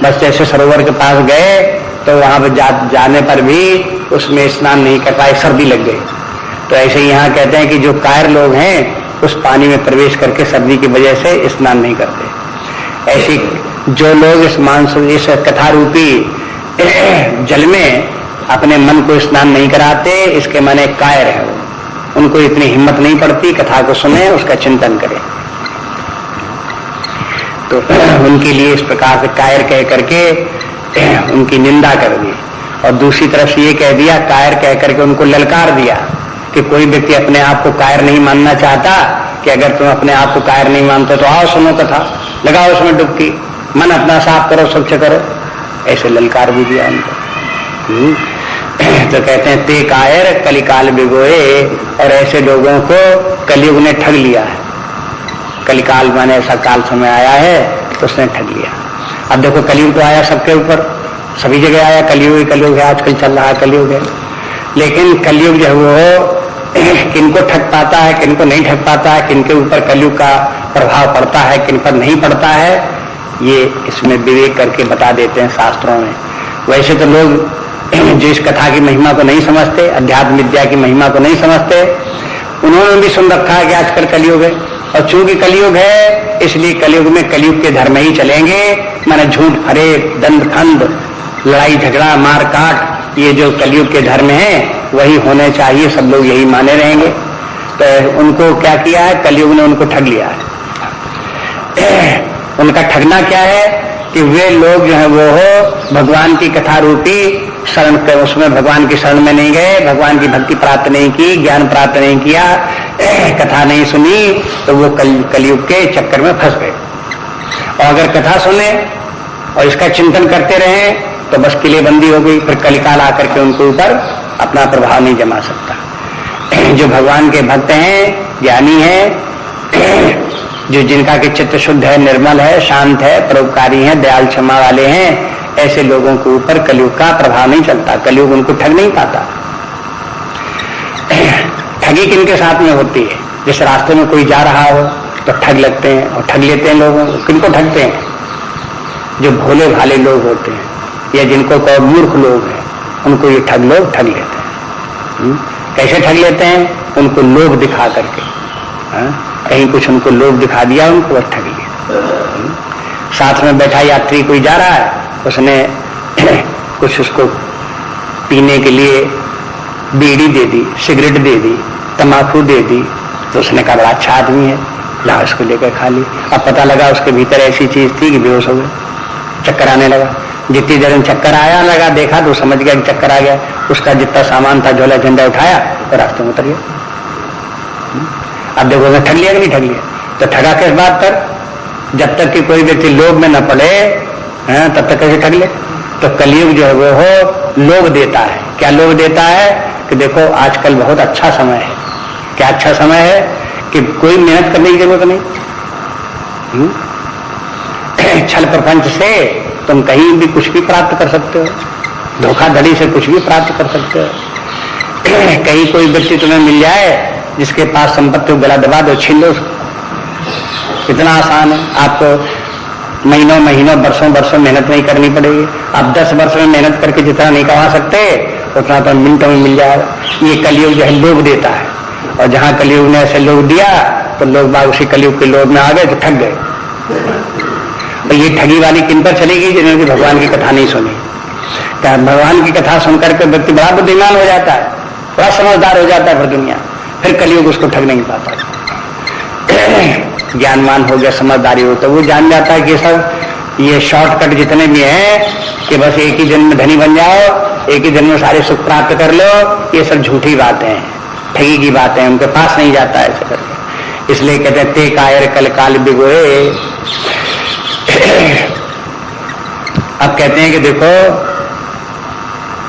बस जैसे सरोवर के पास गए तो वहां पर जाने पर भी उसमें स्नान नहीं कर पाए, सर्दी लग गई। तो ऐसे यहाँ कहते हैं कि जो कायर लोग हैं उस पानी में प्रवेश करके सर्दी की वजह से स्नान नहीं करते। ऐसे जो लोग इस कथा रूपी जल में अपने मन को स्नान नहीं कराते, इसके माने कायर है, उनको इतनी हिम्मत नहीं पड़ती कथा को सुने, उसका चिंतन करें। तो उनके लिए इस प्रकार से कायर कह करके उनकी निंदा कर दी, और दूसरी तरफ से ये कह दिया, कायर कह करके उनको ललकार दिया कि कोई व्यक्ति अपने आप को कायर नहीं मानना चाहता, कि अगर तुम अपने आप को कायर नहीं मानते तो आओ सुनो कथा, लगाओ उसमें डुबकी, मन अपना साफ करो, स्वच्छ करो, ऐसे ललकार भी दिया उनको। तो कहते हैं ते कायर कलिकाल बिगोए, और ऐसे लोगों को कलयुग ने ठग लिया है। कलिकाल माने ऐसा काल समय आया है तो उसने ठग लिया। अब देखो कलयुग तो आया सबके ऊपर, सभी जगह आया, कलयुग है, आजकल चल रहा है कलयुग है। लेकिन कलयुग जो है वो किनको ठग पाता है, किनको नहीं ठग पाता है, किनके ऊपर कलयुग का प्रभाव पड़ता है, किन पर नहीं पड़ता है, ये इसमें विवेक करके बता देते हैं शास्त्रों में। वैसे तो लोग जो इस कथा की महिमा को नहीं समझते, अध्यात्म विद्या की महिमा को नहीं समझते, उन्होंने भी सुन रखा है कि आजकल कलयुग है, और चूंकि कलयुग है इसलिए कलयुग में कलयुग के धर्म ही चलेंगे। माने झूठ फरेब, दंड खंड, लड़ाई झगड़ा, मार काट, ये जो कलयुग के धर्म हैं वही होने चाहिए, सब लोग यही माने रहेंगे। तो उनको क्या किया है? कलयुग ने उनको ठग लिया है। उनका ठगना क्या है कि वे लोग जो है वो हो भगवान की कथा रूपी शरण, उसमें भगवान की शरण में नहीं गए, भगवान की भक्ति प्राप्त नहीं की, ज्ञान प्राप्त नहीं किया, कथा नहीं सुनी, तो वो कलयुग के चक्कर में फंस गए। और अगर कथा सुने और इसका चिंतन करते रहे तो बस किलेबंदी हो गई, फिर कलिकाल आकर के उनके ऊपर अपना प्रभाव नहीं जमा सकता। जो भगवान के भक्त हैं, ज्ञानी हैं, जो जिनका के चित्त शुद्ध है, निर्मल है, शांत है, परोपकारी है, दयाल क्षमा वाले हैं, ऐसे लोगों के ऊपर कलयुग का प्रभाव नहीं चलता, कलयुग उनको ठग नहीं पाता। ठगी किनके साथ में होती है? जिस रास्ते में कोई जा रहा हो तो ठग लगते हैं और ठग लेते हैं लोगों को। किनको ठगते हैं? जो भोले भाले लोग होते हैं या जिनको कोई मूर्ख लोग हैं, उनको ये लोग ठग लेते हैं। कैसे ठग लेते हैं? उनको लोभ दिखा करके, कहीं कुछ उनको लोभ दिखा दिया, उनको और ठग लिया। साथ में बैठा यात्री कोई जा रहा है, उसने कुछ उसको पीने के लिए बीड़ी दे दी, सिगरेट दे दी, तम्बाकू दे दी, तो उसने कहा बड़ा अच्छा आदमी है, ला उसको लेकर खा ली। अब पता लगा उसके भीतर ऐसी चीज थी कि बेहोश हो गए, चक्कर आने लगा। जितनी देर में चक्कर आया लगा, देखा तो समझ गया कि चक्कर आ गया। उसका जितना सामान था, झोला झंडा उठाया तो रास्ते में उतर गया। अब देखो ठग लिया कि नहीं ठग लिया? तो ठगा किस बात पर? जब तक कि कोई व्यक्ति लोभ में न पड़े तब तक कैसे ठग ले? तो कलयुग जो है वो हो लोभ देता है। क्या लोभ देता है? कि देखो आजकल बहुत अच्छा समय है। क्या अच्छा समय है? कि कोई मेहनत करने की जरूरत नहीं, छल प्रपंच से तुम कहीं भी कुछ भी प्राप्त कर सकते हो, धोखाधड़ी से कुछ भी प्राप्त कर सकते हो। कहीं कोई व्यक्ति तुम्हें मिल जाए जिसके पास संपत्ति को गला दबा दो, छीन लो, इतना आसान है। आपको महीनों महीनों वर्षों वर्षों मेहनत नहीं करनी पड़ेगी। आप 10 वर्ष में मेहनत करके जितना नहीं कमा सकते उतना तो मिनटों में मिल जाएगा। ये कलयुग जो है लोभ देता है, और जहां कलयुग ने ऐसे लोभ दिया तो लोग बाग उसी कलयुग के लोभ में आ गए तो ठग गए। और ये ठगी वाली किन पर चलेगी? जिन्होंने भगवान की कथा नहीं सुनी। भगवान की कथा सुनकर के व्यक्ति बड़ा बुद्धिमान हो जाता है, बड़ा समझदार हो जाता है, फिर दुनिया फिर कलयुग उसको ठग नहीं पाता। ज्ञानवान हो गया, समझदारी हो तो वो जान जाता है कि सब ये शॉर्टकट जितने भी हैं कि बस एक ही दिन में धनी बन जाओ, एक ही दिन में सारे सुख प्राप्त कर लो, ये सब झूठी बातें हैं, ठगी की बातें हैं, उनके पास नहीं जाता है ऐसे करके। इसलिए कहते हैं ते कायर कल काल बिगोए। अब कहते हैं कि देखो,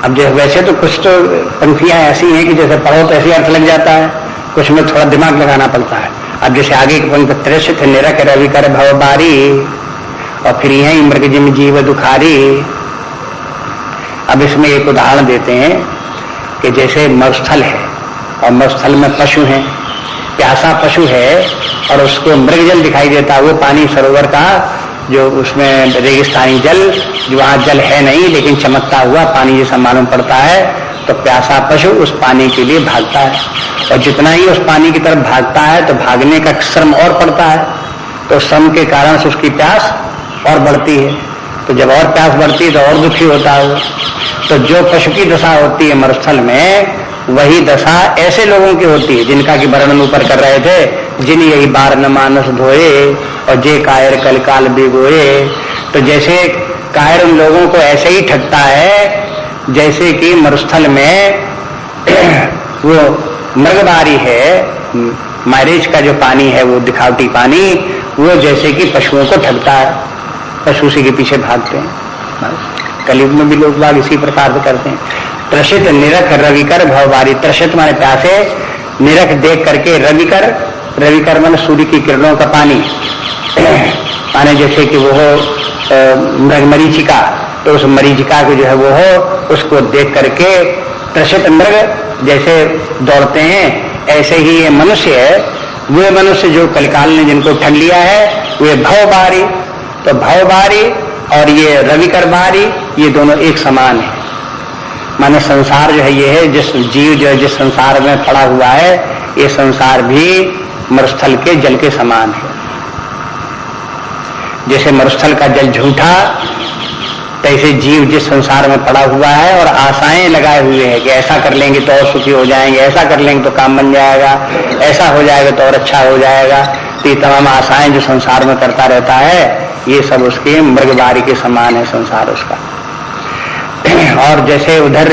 अब जैसे वैसे तो कुछ तो पंक्तियां ऐसी हैं कि जैसे पढ़ो तो ऐसे अर्थ लग जाता है, कुछ में थोड़ा दिमाग लगाना पड़ता है। अब जैसे आगे की पंक्ति त्रिश थे निरख रवि कर भव बारी, और फिर यही मृग जिम जीव दुखारी। अब इसमें एक उदाहरण देते हैं कि जैसे मरुस्थल है और मरुस्थल में पशु हैं, प्यासा पशु है और उसको मृगजल दिखाई देता है, वो पानी सरोवर का जो उसमें रेगिस्तानी जल, जो वहां जल है नहीं लेकिन चमकता हुआ पानी जैसा मालूम पड़ता है, तो प्यासा पशु उस पानी के लिए भागता है, और जितना ही उस पानी की तरफ भागता है तो भागने का श्रम और पड़ता है, तो श्रम के कारण से उसकी प्यास और बढ़ती है, तो जब और प्यास बढ़ती है तो और दुखी होता है। तो जो पशु की दशा होती है मरुस्थल में, वही दशा ऐसे लोगों की होती है जिनका की वर्णन ऊपर कर रहे थे, जिन यही बार न मानस धोए और जे कायर कल काल बिगोए। तो जैसे कायर उन लोगों को ऐसे ही ठगता है जैसे कि मरुस्थल में वो मृगबारी है, मैरेज का जो पानी है वो दिखावटी पानी, वो जैसे कि पशुओं को ठगता है, पशु उसी के पीछे भागते हैं। कलयुग में भी लोग बाग इसी प्रकार से करते हैं। त्रषित निरख रविकर भवबारी, त्रषित माने प्यासे, निरख देख करके रविकर, रविकर माने सूर्य की किरणों का पानी, माने जैसे कि वो हो मृग मरीचिका, तो उस मरीचिका को जो है वो हो, उसको देख करके त्रषित मृग जैसे दौड़ते हैं, ऐसे ही ये मनुष्य है, वे मनुष्य जो कलकाल ने जिनको ठग लिया है, वे भवबारी। तो भवबारी और ये रविकर बारी, ये दोनों एक समान है। माने संसार जो है ये है, जिस जीव जो है जिस संसार में पड़ा हुआ है, ये संसार भी मरुस्थल के जल के समान है। जैसे मरुस्थल का जल झूठा, तैसे जीव जिस संसार में पड़ा हुआ है और आशाएं लगाए हुए हैं कि ऐसा कर लेंगे तो और सुखी हो जाएंगे, ऐसा कर लेंगे तो काम बन जाएगा, ऐसा हो जाएगा तो और अच्छा हो जाएगा, तो ये तमाम आशाएं जो संसार में करता रहता है, ये सब उसके मृगबारी के समान है संसार उसका। और जैसे उधर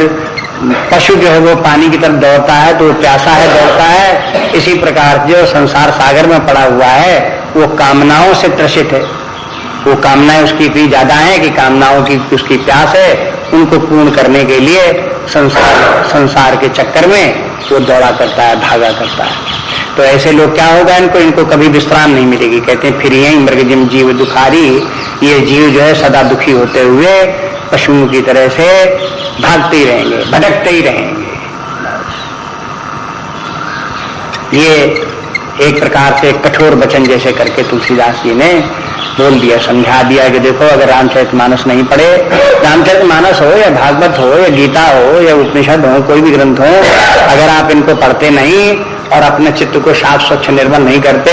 पशु जो है वो पानी की तरफ दौड़ता है तो वो प्यासा है, दौड़ता है, इसी प्रकार जो संसार सागर में पड़ा हुआ है वो कामनाओं से त्रसित है। वो कामनाएं उसकी इतनी ज्यादा है कि कामनाओं की उसकी प्यास है, उनको पूर्ण करने के लिए संसार के चक्कर में वो दौड़ा करता है, भागा करता है। तो ऐसे लोग क्या होगा, इनको कभी विश्राम नहीं मिलेगी। कहते हैं फिर यही मृगजिम जीव दुखारी, ये जीव जो है सदा दुखी होते हुए पशुओं की तरह से भागते ही रहेंगे, भटकते ही रहेंगे। ये एक प्रकार से कठोर वचन जैसे करके तुलसीदास जी ने बोल दिया, समझा दिया कि देखो अगर रामचरितमानस नहीं पढ़े, रामचरितमानस हो या भागवत हो या गीता हो या उपनिषद हो, कोई भी ग्रंथ हो, अगर आप इनको पढ़ते नहीं और अपने चित्त को साफ स्वच्छ निर्मल नहीं करते,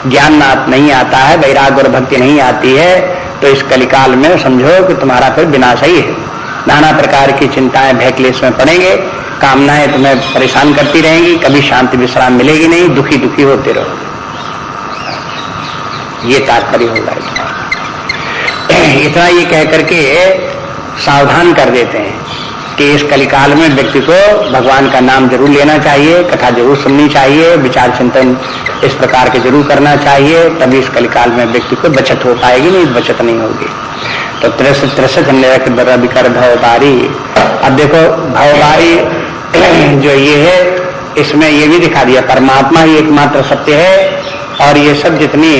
ज्ञान नहीं आता है, वैराग्य और भक्ति नहीं आती है, तो इस कलिकाल में समझो कि तुम्हारा फिर विनाश ही है। नाना प्रकार की चिंताएं भय क्लेश में पड़ेंगे, कामनाएं तुम्हें परेशान करती रहेंगी, कभी शांति विश्राम मिलेगी नहीं, दुखी दुखी होते रहो। ये तात्पर्य होगा। इतना ये कह करके सावधान कर देते हैं कि इस कलिकाल में व्यक्ति को भगवान का नाम जरूर लेना चाहिए, कथा जरूर सुननी चाहिए, विचार चिंतन इस प्रकार के जरूर करना चाहिए, तभी इस कलिकाल में व्यक्ति को बचत हो पाएगी, नहीं बचत नहीं होगी। तो त्रसित रविकर भवबारी। अब देखो भवबारी जो ये है, इसमें ये भी दिखा दिया परमात्मा ही एकमात्र सत्य है, और ये सब जितनी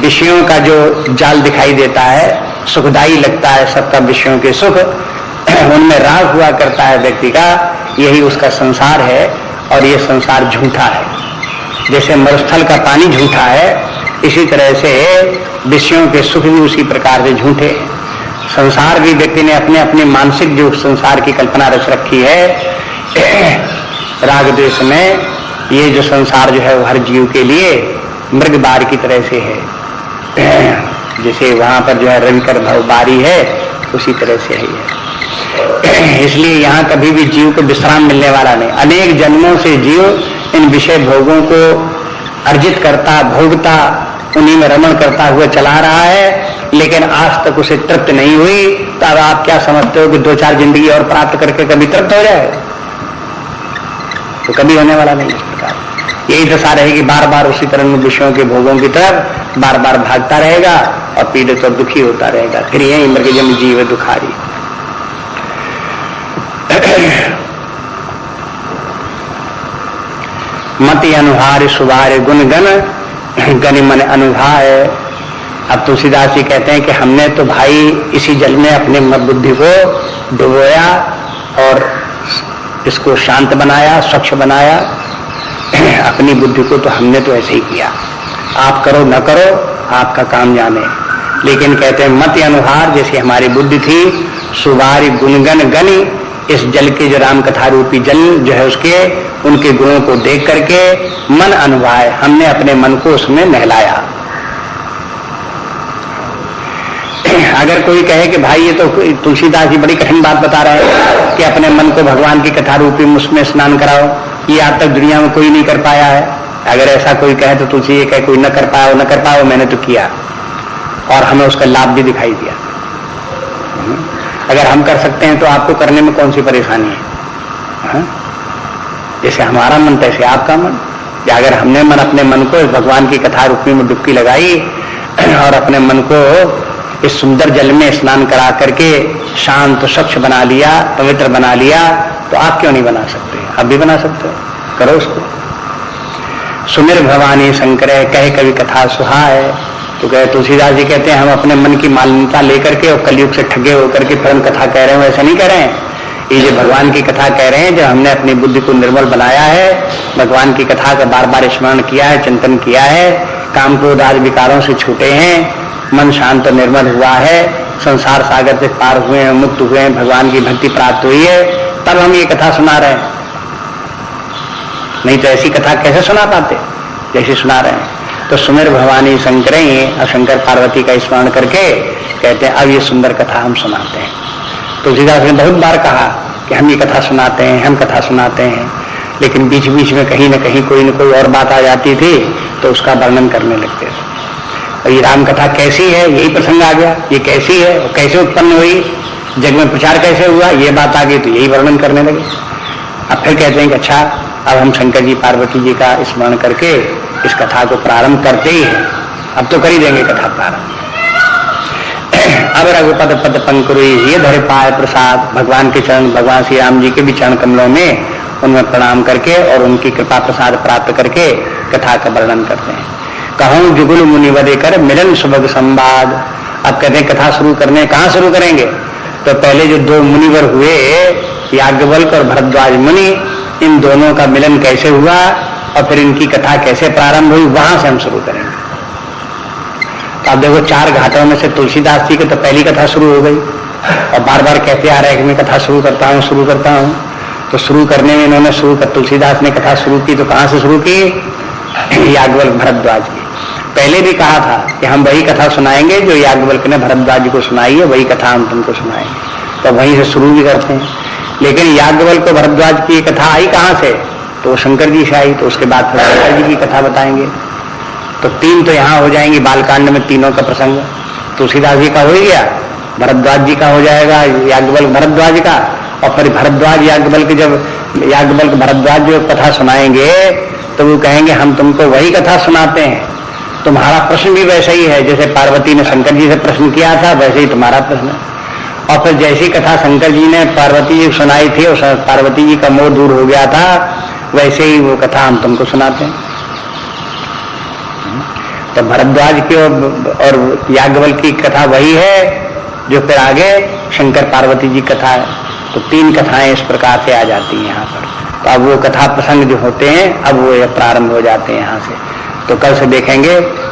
विषयों का जो जाल दिखाई देता है, सुखदायी लगता है सबका विषयों के सुख, उनमें राग हुआ करता है व्यक्ति का, यही उसका संसार है। और ये संसार झूठा है। जैसे मरुस्थल का पानी झूठा है, इसी तरह से विषयों के सुख भी उसी प्रकार से झूठे। संसार भी व्यक्ति ने अपने अपने मानसिक जो संसार की कल्पना रच रखी है राग द्वेष में, ये जो संसार जो है वो हर जीव के लिए मृग बार की तरह से है। जैसे वहां पर जो है रविकर भव बारी है, उसी तरह से है ये। इसलिए यहाँ कभी भी जीव को विश्राम मिलने वाला नहीं। अनेक जन्मों से जीव इन विषय भोगों को अर्जित करता, भोगता, उन्हीं में रमण करता हुआ चला रहा है, लेकिन आज तक उसे तृप्त नहीं हुई। तो अब आप क्या समझते हो कि 2-4 जिंदगी और प्राप्त करके कभी तृप्त हो जाए? तो कभी होने वाला नहीं। इस प्रकार यही दशा रहेगी, बार बार उसी तरह विषयों के भोगों की तरफ बार बार भागता रहेगा और पीड़ित और दुखी होता रहेगा। फिर यही मृगजम जीव दुखारी। मति अनुहार सुवार गुण गण गण मन अनुभाय। अब तुलसीदास जी कहते हैं कि हमने तो भाई इसी जल में अपने बुद्धि को डुबोया और इसको शांत बनाया, स्वच्छ बनाया। अपनी बुद्धि को तो हमने तो ऐसे ही किया। आप करो न करो, आपका काम जाने। लेकिन कहते हैं मति अनुहार, जैसे हमारी बुद्धि थी, सुवारी गुणगण गनि, इस जल के जो राम कथा रूपी जल जो है उसके उनके गुणों को देख करके मन अनुभाय, हमने अपने मन को उसमें नहलाया। अगर कोई कहे कि भाई ये तो तुलसीदास जी बड़ी कठिन बात बता रहे हैं कि अपने मन को भगवान की कथा रूपी उसमें स्नान कराओ, ये आज तक दुनिया में कोई नहीं कर पाया है। अगर ऐसा कोई कहे तो तुलसी ये कहे कोई न कर पाया, मैंने तो किया और हमें उसका लाभ भी दिखाई दिया। अगर हम कर सकते हैं तो आपको करने में कौन सी परेशानी है? जैसे हमारा मन तैसे आपका मन। अगर हमने अपने मन को इस भगवान की कथा रूपी में डुबकी लगाई और अपने मन को इस सुंदर जल में स्नान करा करके शांत स्वच्छ बना लिया, पवित्र बना लिया, तो आप क्यों नहीं बना सकते? आप भी बना सकते हो, करो उसको। सुमिर भवानी शंकर कहे कवि कथा सुहाए। तो कहे तुलसीदास जी कहते हैं हम अपने मन की मान्यता लेकर के और कलयुग से ठगे होकर के फिर हम कथा कह रहे हैं, ऐसा नहीं कह रहे हैं। ये जो भगवान की कथा कह रहे हैं, जब हमने अपनी बुद्धि को निर्मल बनाया है, भगवान की कथा का बार बार स्मरण किया है, चिंतन किया है, काम क्रोध आदि विकारों से छूटे हैं, मन शांत और निर्मल हुआ है, संसार सागर से पार हुए हैं, मुक्त हुए हैं, भगवान की भक्ति प्राप्त हुई है, तब हम ये कथा सुना रहे हैं। नहीं तो ऐसी कथा कैसे सुना पाते जैसे सुना रहे हैं। तो सुमिर भवानी शंकर और शंकर पार्वती का स्मरण करके कहते हैं अब ये सुंदर कथा हम सुनाते हैं। तुलसीदास ने बहुत बार कहा कि हम ये कथा सुनाते हैं, हम कथा सुनाते हैं, लेकिन बीच बीच में कहीं न कहीं कोई न कोई और बात आ जाती थी तो उसका वर्णन करने लगते थे। और ये राम कथा कैसी है, यही प्रसंग आ गया, ये कैसी है और कैसे उत्पन्न हुई, जग में प्रचार कैसे हुआ, ये बात आ गई तो यही वर्णन करने लगे। अब फिर कहते हैं कि अच्छा अब हम शंकर जी पार्वती जी का स्मरण करके इस कथा को प्रारंभ करते ही हैं, अब तो कर ही देंगे कथा प्रारंभ। अब रघुपद पद पंकुरी ये धरे पाए प्रसाद, भगवान के चरण, भगवान श्री राम जी के भी चरण कमलों में उनमें प्रणाम करके और उनकी कृपा प्रसाद प्राप्त करके कथा का वर्णन करते हैं। कहूं जुगुल मुनिवदे कर मिलन सुभग संवाद। अब कहते हैं कथा शुरू करने, कहाँ शुरू करेंगे? तो पहले जो 2 मुनिवर हुए, याज्ञवल्क और भरद्वाज मुनि, इन दोनों का मिलन कैसे हुआ और फिर इनकी कथा कैसे प्रारंभ हुई, वहां से हम शुरू करेंगे। तो आप देखो 4 घाटों में से तुलसीदास जी की तो पहली कथा शुरू हो गई और बार बार कहते आ रहे हैं कि मैं कथा शुरू करता हूँ, शुरू करता हूँ। तो शुरू करने में इन्होंने तुलसीदास ने कथा शुरू की तो कहाँ से शुरू की? याज्ञवल्क भरद्वाज की। पहले भी कहा था कि हम वही कथा सुनाएंगे जो याज्ञवल्क ने भरद्वाज जी को सुनाई है, वही कथा हम तुमको सुनाएंगे। तो वहीं से शुरू भी करते हैं। लेकिन याज्ञवल्क को भरद्वाज की कथा आई कहाँ से? तो शंकर जी से आई, तो उसके बाद फिर शंकर जी की कथा बताएंगे। तो 3 तो यहाँ हो जाएंगी बालकांड में, तीनों का प्रसंग। तुलसीदास जी का हो गया, भरद्वाज जी का हो जाएगा, याज्ञवल्क भरद्वाज का, और फिर भरद्वाज याज्ञवल्क, जब याज्ञवल्क भरद्वाज जो कथा सुनाएंगे तो वो कहेंगे हम तुमको वही कथा सुनाते हैं, तुम्हारा प्रश्न भी वैसा ही है जैसे पार्वती ने शंकर जी से प्रश्न किया था, वैसे ही तुम्हारा प्रश्न है। और फिर जैसी कथा शंकर जी ने पार्वती जी सुनाई थी और पार्वती जी का मोह दूर हो गया था, वैसे ही वो कथा हम तुमको सुनाते हैं। तो भरद्वाज की और याज्ञवल्क की कथा वही है जो फिर आगे शंकर पार्वती जी कथा है। तो 3 कथाएं इस प्रकार से आ जाती हैं यहाँ पर। तो अब वो कथा प्रसंग जो होते हैं अब वो प्रारंभ हो जाते हैं यहाँ से। तो कल से देखेंगे